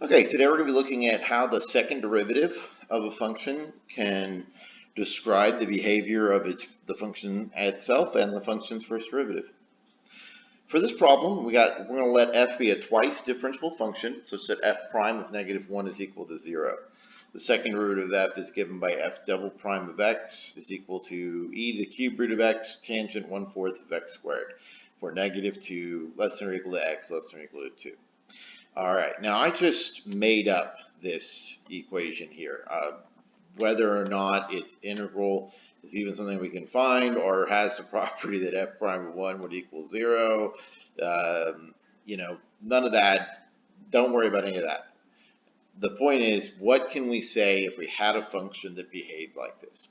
Okay, today we're going to be looking at how the second derivative of a function can describe the behavior of the function itself and the function's first derivative. For this problem, we're going to let f be a twice differentiable function such that f prime of -1 is equal to 0. The second derivative of f is given by f double prime of x is equal to e to the cubed root of x tangent 1/4 of x squared for -2 less than or equal to x less than or equal to 2. All right, now I just made up this equation here. Whether or not its integral is even something we can find or has the property that f prime of 1 would equal 0, none of that. Don't worry about any of that. The point is, what can we say if we had a function that behaved like this?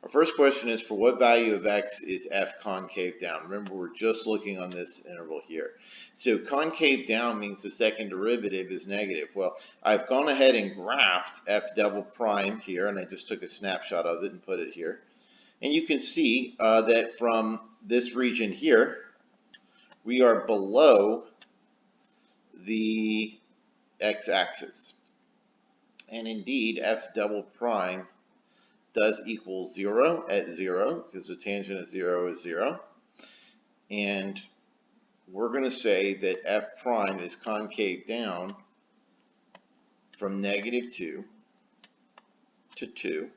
Our first question is, for what value of x is f concave down? Remember, we're just looking on this interval here. So concave down means the second derivative is negative. Well, I've gone ahead and graphed f double prime here, and I just took a snapshot of it and put it here. And you can see that from this region here, we are below the x-axis. And indeed, f double prime does equal 0 at 0, because the tangent at 0 is 0. And we're going to say that f prime is concave down from -2 to 2.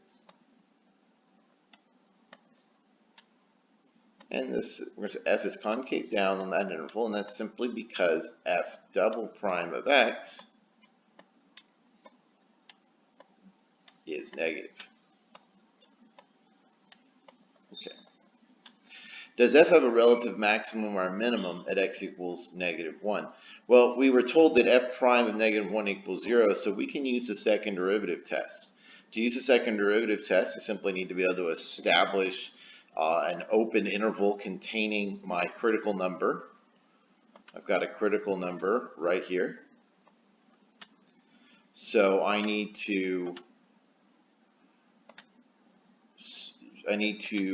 And we're going to say f is concave down on that interval, and that's simply because f double prime of x is negative. Okay. Does f have a relative maximum or a minimum at x equals -1? Well, we were told that f prime of -1 equals 0, so we can use the second derivative test. To use the second derivative test, I simply need to be able to establish an open interval containing my critical number. I've got a critical number right here. So I need to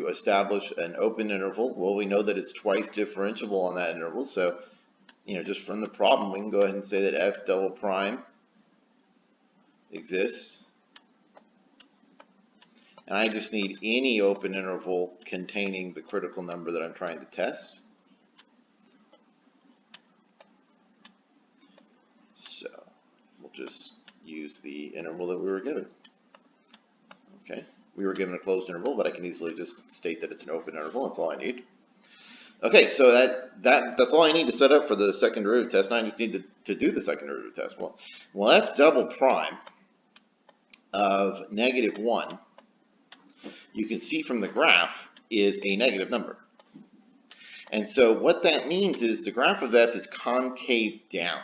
establish an open interval. Well, we know that it's twice differentiable on that interval, so just from the problem, we can go ahead and say that f double prime exists. And I just need any open interval containing the critical number that I'm trying to test. So we'll just use the interval that we were given. Okay. We were given a closed interval, but I can easily just state that it's an open interval. That's all I need. Okay, so that's all I need to set up for the second derivative test. Now I just need to do the second derivative test. Well, f double prime of -1, you can see from the graph, is a negative number. And so what that means is the graph of f is concave down.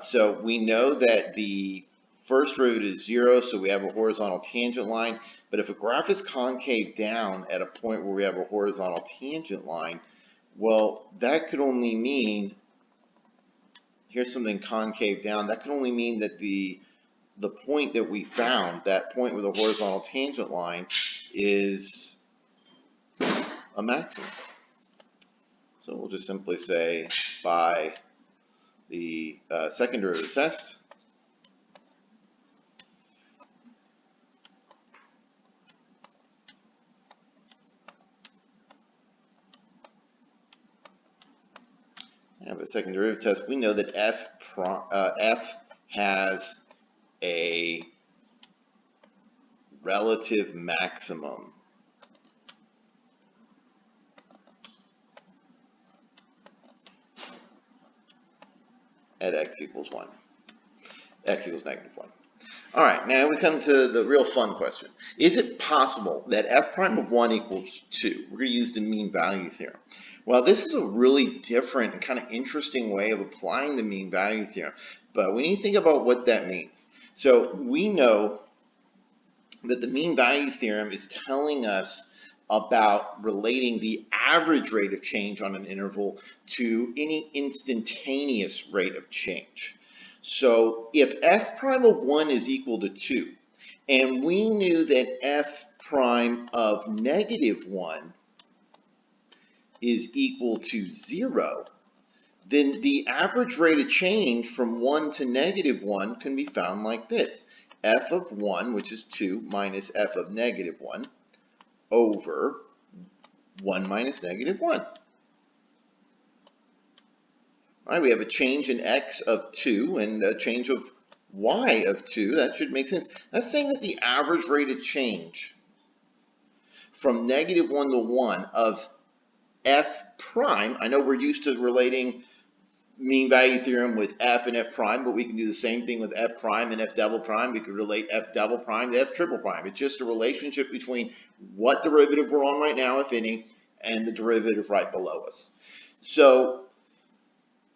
So we know that the first derivative is 0, so we have a horizontal tangent line. But if a graph is concave down at a point where we have a horizontal tangent line, well, that could only mean, here's something concave down, that could only mean that the point that we found, that point with a horizontal tangent line, is a maximum. So we'll just simply say by the second derivative test, a second derivative test, we know that f has a relative maximum at x equals 1. X equals -1. All right, now we come to the real fun question. Is it possible that f prime of 1 equals 2? We're going to use the mean value theorem. Well, this is a really different and kind of interesting way of applying the mean value theorem, but we need to think about what that means. So we know that the mean value theorem is telling us about relating the average rate of change on an interval to any instantaneous rate of change. So if f prime of 1 is equal to 2, and we knew that f prime of -1 is equal to 0, then the average rate of change from 1 to -1 can be found like this. F of 1, which is 2, minus f of -1 over 1 minus -1. All right, we have a change in x of 2 and a change of y of 2. That should make sense. That's saying that the average rate of change from -1 to 1 of f prime, I know we're used to relating mean value theorem with f and f prime, but we can do the same thing with f prime and f double prime. We could relate f double prime to f triple prime. It's just a relationship between what derivative we're on right now, if any, and the derivative right below us. So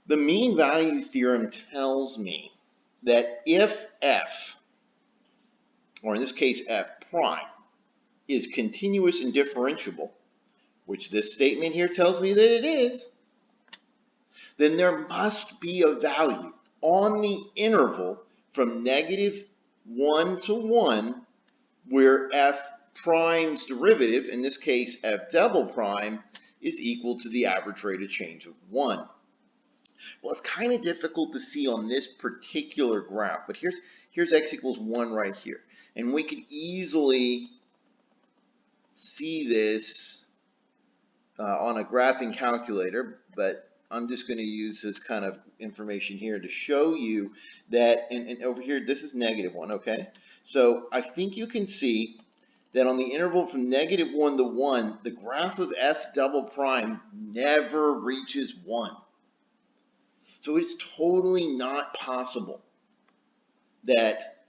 the mean value theorem tells me that if f, or in this case f prime, is continuous and differentiable, which this statement here tells me that it is, then there must be a value on the interval from -1 to 1 where f prime's derivative, in this case f double prime, is equal to the average rate of change of 1. Well, it's kind of difficult to see on this particular graph, but here's x equals 1 right here. And we could easily see this on a graphing calculator, but I'm just going to use this kind of information here to show you that, and over here, this is -1, okay? So I think you can see that on the interval from -1 to 1, the graph of f double prime never reaches 1. So it's totally not possible that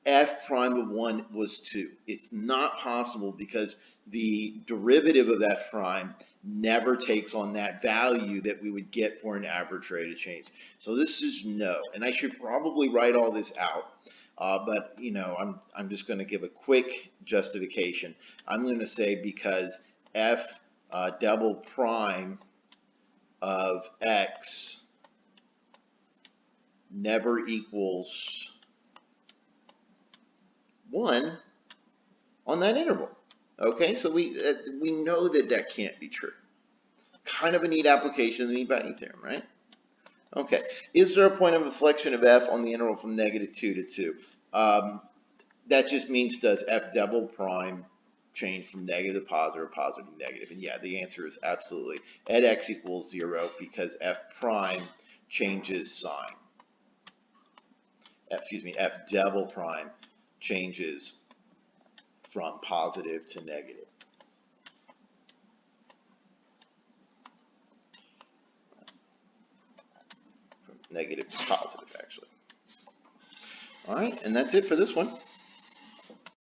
f prime of 1 was 2. It's not possible because the derivative of f prime never takes on that value that we would get for an average rate of change. So this is no, and I should probably write all this out, but you know, I'm just going to give a quick justification. I'm going to say because f double prime of x never equals 1 on that interval. Okay, so we know that that can't be true. Kind of a neat application of the mean value theorem, right? Okay, is there a point of inflection of f on the interval from -2 to 2? That just means does f double prime change from negative to positive or positive to negative? And yeah, the answer is absolutely. At x equals 0 because f prime changes sign. F double prime changes from positive to negative. From negative to positive, actually. All right, and that's it for this one.